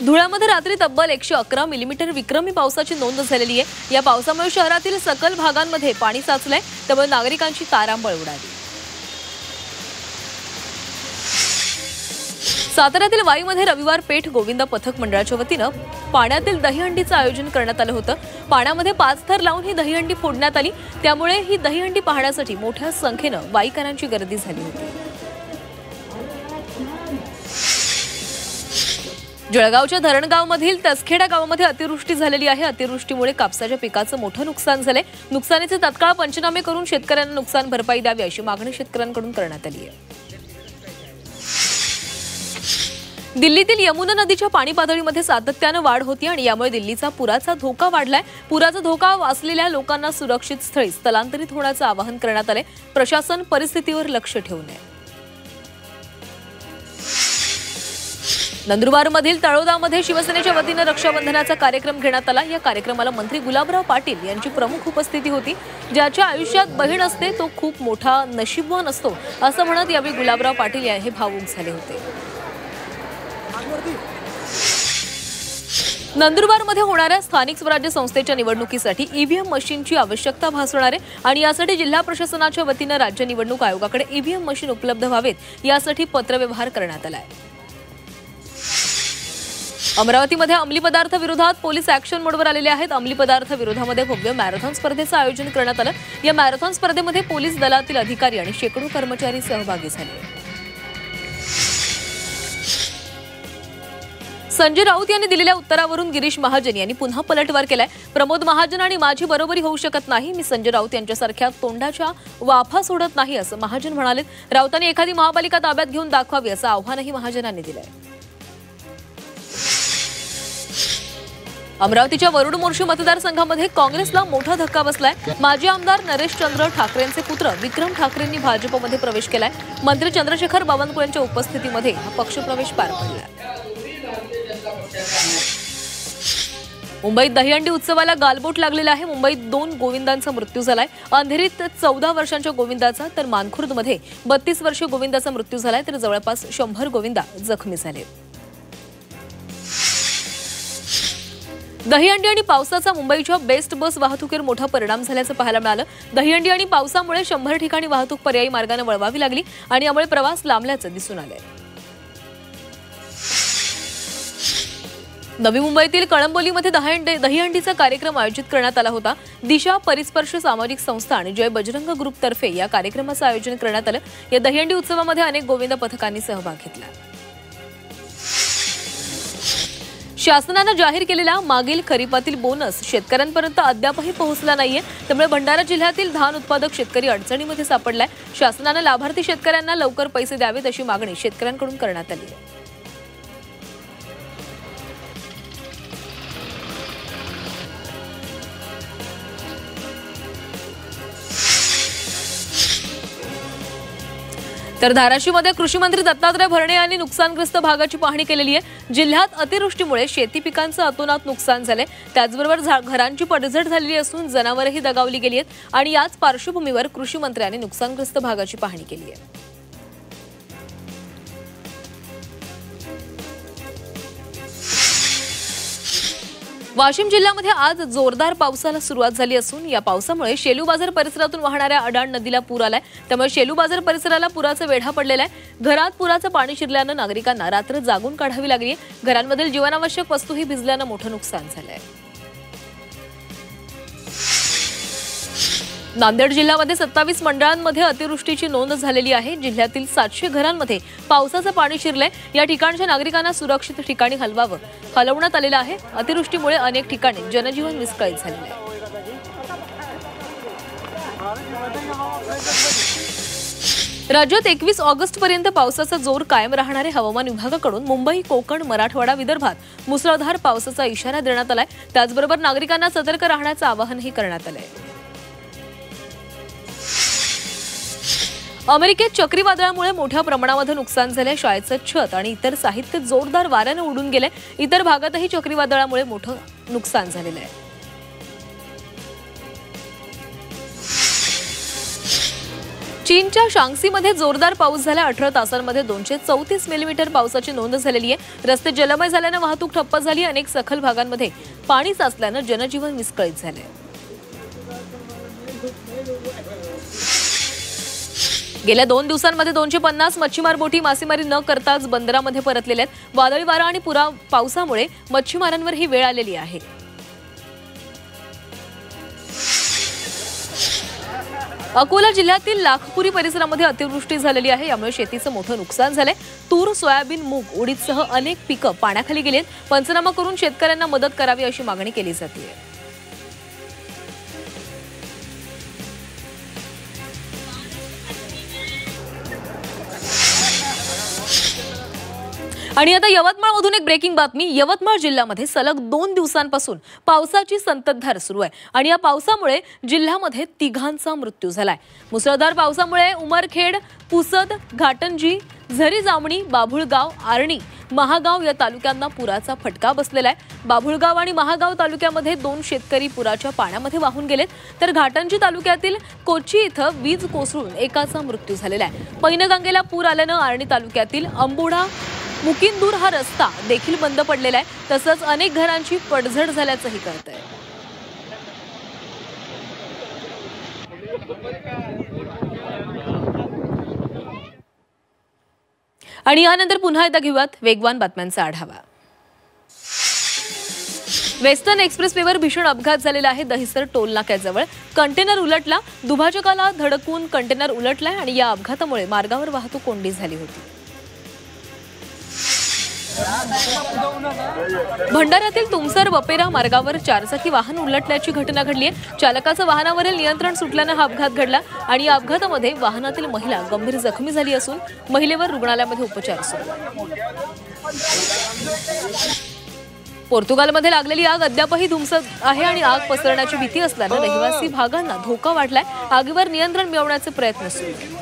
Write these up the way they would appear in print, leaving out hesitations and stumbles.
धुळ्यामध्ये रात्री तब्बल 111 मिलीमीटर विक्रमी पावसाची नोंद झालेली आहे। या पावसामुळे शहरातील सकल भागांमध्ये पाणी साचलंय, त्यामुळे नागरिकांची तारांबळ उडाली। साताऱ्यातील वाईमध्ये रविवार पेठ गोविंद पथक मंडळाच्या वतीनं पाण्यातील दहीहंडीचं आयोजन करण्यात आलं होतं। पाण्यामध्ये 5 थर लावून ही दहीहंडी फोडण्यात आली, त्यामुळे ही दहीहंडी पाहण्यासाठी मोठ्या संख्येनं वाईकरांची गर्दी झाली होती। जळगावच्या धरणगावमधील तसखेडा गावामध्ये अतिवृष्टी झालेली आहे। अतिवृष्टीमुळे कापसाच्या पिकाचं मोठं नुकसान झालंय। नुकसानीचे तात्काळ पंचनामे करून शेतकऱ्यांना नुकसान भरपाई द्यावी अशी मागणी शेतकऱ्यांकडून करण्यात आली आहे। दिल्लीतील यमुना नदीच्या पाणी पातळीमध्ये सातत्यानं वाढ होती आणि यामुळे दिल्लीचा पुराचा धोका वाढलाय। पुराचा धोका असलेल्या लोकांना सुरक्षित स्थळी स्थलांतरित होण्याचं आवाहन करण्यात आलंय। प्रशासन परिस्थितीवर लक्ष ठेवून आहे। नंदुरबारमधील तळोदामध्ये शिवसेनेच्या वतीनं रक्षाबंधनाचा कार्यक्रम घेण्यात आला। या कार्यक्रमाला मंत्री गुलाबराव पाटील यांची प्रमुख उपस्थिती होती। ज्याच्या आयुष्यात बहीण असते तो खूप मोठा नशीबवान असतो असं म्हणत यावेळी गुलाबराव पाटील हे भावूक झाले होते। नंदुरबारमध्ये होणाऱ्या स्थानिक स्वराज्य संस्थेच्या निवडणुकीसाठी ईव्हीएम मशीनची आवश्यकता भासणार आहे आणि यासाठी जिल्हा प्रशासनाच्या वतीनं राज्य निवडणूक आयोगाकडे ईव्हीएम मशीन उपलब्ध व्हावेत यासाठी पत्रव्यवहार करण्यात आला आहे। अमरावतीमध्ये अंमली पदार्थ विरोधात पोलीस ऍक्शन मोडवर आलेले आहेत। अंमली पदार्थ विरोधामध्ये भव्य मॅरेथॉन स्पर्धेचं आयोजन करण्यात आलं। या मॅरेथॉन स्पर्धेमध्ये पोलीस दलातील अधिकारी आणि शेकडो कर्मचारी सहभागी झाले। संजय राऊत यांनी दिलेल्या उत्तरावरून गिरीश महाजन यांनी पुन्हा पलटवार केलाय। प्रमोद महाजन आणि माझी बरोबरी होऊ शकत नाही, मी संजय राऊत यांच्यासारख्या तोंडाच्या वाफा सोडत नाही असं महाजन म्हणाले। राऊतांनी एखादी महापालिका ताब्यात घेऊन दाखवावी असं आव्हानही महाजनांनी दिलंय। अमरावतीच्या वरुड मोर्शी मतदारसंघामध्ये काँग्रेसला मोठा धक्का बसलाय। माजी आमदार नरेश चंद्र ठाकरेंचे पुत्र विक्रम ठाकरेंनी भाजपमध्ये प्रवेश केलाय। मंत्री चंद्रशेखर बावनकुळे यांच्या उपस्थितीमध्ये हा पक्षप्रवेश पार पडला। मुंबईत दहीहंडी उत्सवाला गालबोट लागलेला आहे। मुंबईत 2 गोविंदांचा मृत्यू झालाय। अंधेरीत 14 वर्षांच्या गोविंदाचा तर मानखुर्दमध्ये 32 वर्षीय गोविंदाचा मृत्यू झालाय, तर जवळपास 100 गोविंदा जखमी झाले। दहीहंडी आणि पावसाचा मुंबईच्या बेस्ट बस वाहतुकीवर मोठा परिणाम झाल्याचं पाहायला मिळालं। दहीहंडी आणि पावसामुळे 100 ठिकाणी वाहतूक पर्यायी मार्गाने वळवावी लागली आणि यामुळे प्रवास लांबल्याचं दिसून आलंय। नवी मुंबईतील कळंबोलीमध्ये दहीहंडीचा कार्यक्रम आयोजित करण्यात आला होता। दिशा परिस्पर्श सामाजिक संस्था आणि जय बजरंग ग्रुप तर्फे या कार्यक्रमाचं आयोजन करण्यात आलं। या दहीहंडी उत्सवामध्ये अनेक गोविंद पथकांनी सहभाग घेतला। शासनाने जाहीर केलेला मागील खरीपातील बोनस शेतकऱ्यांपर्यंत अद्यापही पोहोचला नाहीये, त्यामुळे भंडारा जिल्ह्यातील धान उत्पादक शेतकरी अडचणीमध्ये सापडलाय। शासनाने लाभार्थी शेतकऱ्यांना लवकर पैसे द्यावेत अशी मागणी शेतकऱ्यांकडून करण्यात आली आहे। तर धाराशिवमध्ये कृषी मंत्री दत्तात्रय भरणे यांनी नुकसानग्रस्त भागाची पाहणी केलेली आहे। जिल्ह्यात अतिवृष्टीमुळे शेती पिकांचं अतोनात नुकसान झाले, त्याचबरोबर घरांची पडझड झालेली असून जनावरही दगावली गेली आहेत आणि याच पार्श्वभूमीवर कृषी मंत्र्यांनी नुकसानग्रस्त भागाची पाहणी केली आहे। वाशिम जिल्ह्यामध्ये आज जोरदार पावसाला सुरुवात झाली असून या पावसामुळे शेलू बाजार परिसरातून वाहणाऱ्या अडाण नदीला पूर आलाय, त्यामुळे शेलू बाजार परिसराला पुराचा वेढा पडलेला आहे। घरात पुराचं पाणी शिरल्यानं नागरिकांना रात्र जागून काढावी लागली। घरांमधील जीवनावश्यक वस्तूही भिजल्यानं मोठं नुकसान झालंय। नांदेड जिल्ह्यामध्ये 27 मंडळांमध्ये अतिवृष्टीची नोंद झालेली आहे। जिल्ह्यातील 700 घरांमध्ये पावसाचं पाणी शिरलंय। या ठिकाणच्या नागरिकांना सुरक्षित ठिकाणी हलवण्यात आलेलं आहे। अतिवृष्टीमुळे अनेक ठिकाणी जनजीवन विस्कळीत झालेलं आहे। राज्यात 21 ऑगस्टपर्यंत पावसाचा जोर कायम राहणार आहे। हवामान विभागाकडून मुंबई, कोकण, मराठवाडा, विदर्भात मुसळधार पावसाचा इशारा देण्यात आलाय। त्याचबरोबर नागरिकांना सतर्क राहण्याचं आवाहनही करण्यात आलंय। अमेरिकेत चक्रीवादळामुळे मोठ्या प्रमाणामध्ये नुकसान झाले। शाळेचं छत आणि इतर साहित्य जोरदार वाऱ्याने उडून गेले। इतर भागातही चक्रीवादळामुळे मोठं नुकसान झालेलं आहे। चीनच्या शांग्सीमध्ये जोरदार पाऊस झाला. 18 तासांमध्ये 234 मिलीमीटर पावसाची नोंद झालेली आहे. रस्ते जलमय झाल्याने वाहतूक ठप्प झाली. अनेक सखल भागांमध्ये पाणी साचल्याने जनजीवन विस्कळीत झाले. गेल्या 2 दिवसांमध्ये 250 मच्छीमार बोटी मासेमारी न करताच बंदरामध्ये परतलेल्या आहेत. वादळी वारा आणि पावसामुळे मच्छीमारांवर ही वेळ आलेली आहे. अकोला जिल्ह्यातील लाखपुरी परिसरामध्ये अतिवृष्टी झालेली आहे. यामुळे शेतीचं मोठं नुकसान झालंय. तूर, सोयाबीन, मूग, उडीदसह अनेक पिकं पाण्याखाली गेली आहेत. पंचनामा करून शेतकऱ्यांना मदत करावी अशी मागणी केली जाते. आणि आता यवतमाळमधून एक ब्रेकिंग बातमी. यवतमाळ जिल्ह्यामध्ये सलग 2 दिवसांपासून पावसाची संततधार सुरू आहे आणि या पावसामुळे जिल्ह्यामध्ये 3घांचा मृत्यू झालाय. मुसळधार पावसामुळे उमरखेड, पुसद, घाटंजी, झरी जामणी, बाभुळगाव, आर्णी, महागाव या तालुक्यांना पुराचा फटका बसलेला आहे. बाभुळगाव आणि महागाव तालुक्यामध्ये 2 शेतकरी पुराच्या पाण्यामध्ये वाहून गेलेत, तर घाटंजी तालुक्यातील कोची इथं वीज कोसळून एकाचा मृत्यू झालेला आहे. पैनगंगेला पूर आल्यानं आर्णी तालुक्यातील अंबुडा मुकिंदूर हा रस्ता देखील बंद पडलेला आहे. तसंच अनेक घरांची पडझड झाल्याचंही कळतंय. आणि यानंतर पुन्हा एकदा घेऊयात वेगवान बातम्यांचा आढावा. वेस्टर्न एक्सप्रेसवेवर भीषण अपघात झालेला आहे. दहिसर टोल नाक्याजवळ कंटेनर उलटला. दुभाजकाला धडकून कंटेनर उलटलाय आणि या अपघातामुळे मार्गावर वाहतूक कोंडी झाली होती. भंडाऱ्यातील तुमसर वपेरा मार्गावर 4चाकी वाहन उलटल्याची घटना घडली आहे. चालकाचं वाहनावरील नियंत्रण सुटल्यानं हा अपघात घडला आणि या अपघातामध्ये वाहनातील महिला गंभीर जखमी झाली असून महिलेवर रुग्णालयामध्ये उपचार सुरू आहेत. पोर्तुगालमध्ये लागलेली आग अद्यापही धुमसत आहे आणि आग पसरण्याची भीती असल्यानं रहिवासी भागांना धोका वाढलाय. आगीवर नियंत्रण मिळवण्याचे प्रयत्न सुरू आहेत.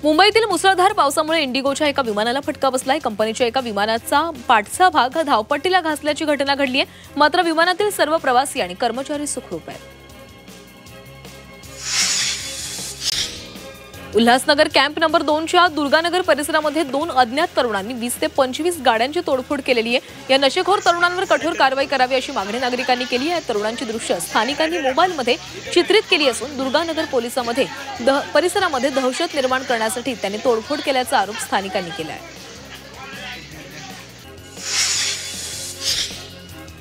मुंबईतील मुसळधार पावसामुळे इंडिगोच्या एका विमानाला फटका बसलाय. कंपनीच्या एका विमानाचा पाठचा भाग धावपट्टीला घासल्याची घटना घडली आहे. मात्र विमानातील सर्व प्रवासी आणि कर्मचारी सुखरूप आहेत. उल्हासनगर कॅम्प नंबर 2च्या दुर्गानगर परिसरामध्ये 2 अज्ञात तरुणांनी 20 ते 25 गाड्यांची तोडफोड केलेली आहे. या नशेखोर तरुणांवर कठोर कारवाई करावी अशी मागणी नागरिकांनी केली आहे. तरुणांची दृश्य स्थानिकांनी मोबाईलमध्ये चित्रित केली असून दुर्गानगर पोलिसांमध्ये परिसरामध्ये दहशत निर्माण करण्यासाठी त्यांनी तोडफोड केल्याचा आरोप स्थानिकांनी केला आहे.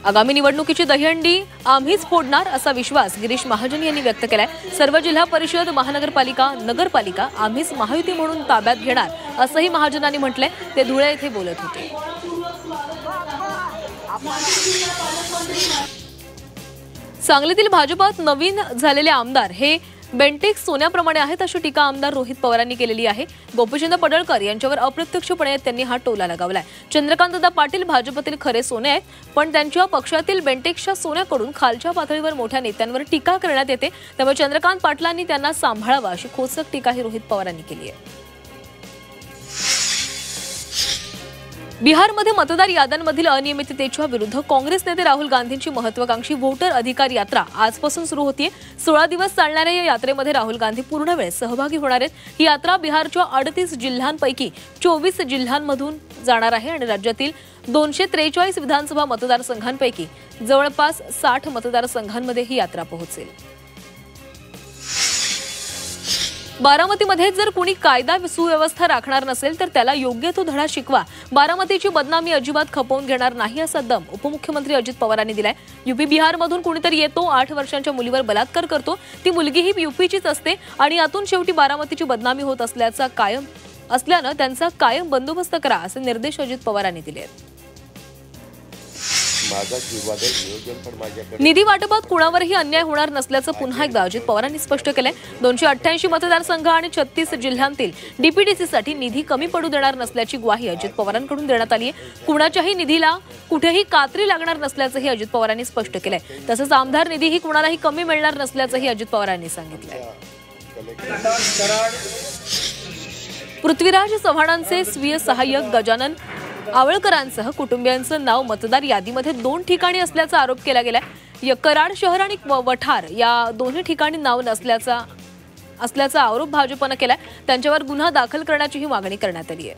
आगामी निवडणुकीची दहीहंडी आम्हीच फोडणार असा विश्वास गिरीश महाजन यांनी व्यक्त केलाय. सर्व जिल्हा परिषद, महानगरपालिका, नगरपालिका आम्हीच महायुती म्हणून ताब्यात घेणार असंही महाजनांनी म्हटलंय. ते धुळे येथे बोलत होते. सांगलीतील भाजपात नवीन झालेले आमदार हे बेंटेक्स सोन्याप्रमाणे आहेत अशी टीका आमदार रोहित पवारांनी केलेली आहे. गोपीचंद पडळकर यांच्यावर अप्रत्यक्षपणे त्यांनी हा टोला लगावलाय. चंद्रकांतदादा पाटील भाजपातील खरे सोने आहेत, पण त्यांच्या पक्षातील बेंटेक्सच्या सोन्याकडून खालच्या पातळीवर मोठ्या नेत्यांवर टीका करण्यात येते. त्यामुळे चंद्रकांत पाटलांनी त्यांना सांभाळावं अशी खोचक टीकाही रोहित पवारांनी केली आहे. बिहारमध्ये मतदार याद्यांमधील अनियमिततेच्या विरुद्ध काँग्रेस नेते राहुल गांधींची महत्वाकांक्षी व्होटर अधिकार यात्रा आजपासून सुरू होतीये. 16 दिवस चालणाऱ्या या यात्रेमध्ये राहुल गांधी पूर्ण वेळ सहभागी होणार आहेत. ही यात्रा बिहारच्या 38 जिल्ह्यांपैकी 24 जिल्ह्यांमधून जाणार आहे आणि राज्यातील 243 विधानसभा मतदारसंघांपैकी जवळपास 60 मतदारसंघांमध्ये ही यात्रा पोहोचेल. बारामतीमध्ये जर कुणी कायदा सुव्यवस्था राखणार नसेल तर त्याला योग्य तो धडा शिकवा. बारामतीची बदनामी अजिबात खपवून घेणार नाही असा दम उपमुख्यमंत्री अजित पवारांनी दिलाय. यूपी बिहारमधून कुणीतरी येतो, 8 वर्षांच्या मुलीवर बलात्कार करतो, ती मुलगीही यूपीचीच असते आणि यातून शेवटी बारामतीची बदनामी होत असल्यानं त्यांचा कायम बंदोबस्त करा असे निर्देश अजित पवारांनी दिले आहेत. निधी वाटपात कुणावरही अन्याय होणार नसल्याचं पुन्हा एकदा अजित पवारांनी स्पष्ट केलंय. 288 मतदारसंघ आणि 36 जिल्ह्यांतील डीपीडीसीसाठी निधी कमी पडू देणार नसल्याची ग्वाही अजित पवारांकडून देण्यात आली आहे. कुणाच्याही निधीला कुठेही कात्री लागणार नसल्याचंही अजित पवारांनी स्पष्ट केलंय. तसंच आमदार निधीही कुणालाही कमी मिळणार नसल्याचंही अजित पवारांनी सांगितलंय. पृथ्वीराज चव्हाणांचे स्वीय सहाय्यक गजानन आवळकरांसह कुटुंबियांचं नाव मतदार यादीमध्ये 2 ठिकाणी असल्याचा आरोप केला गेलाय. कराड शहर आणि वठार या दोन्ही ठिकाणी नाव नसल्याचा आरोप भाजपने केलाय. त्यांच्यावर गुन्हा दाखल करण्याचीही मागणी करण्यात आली आहे.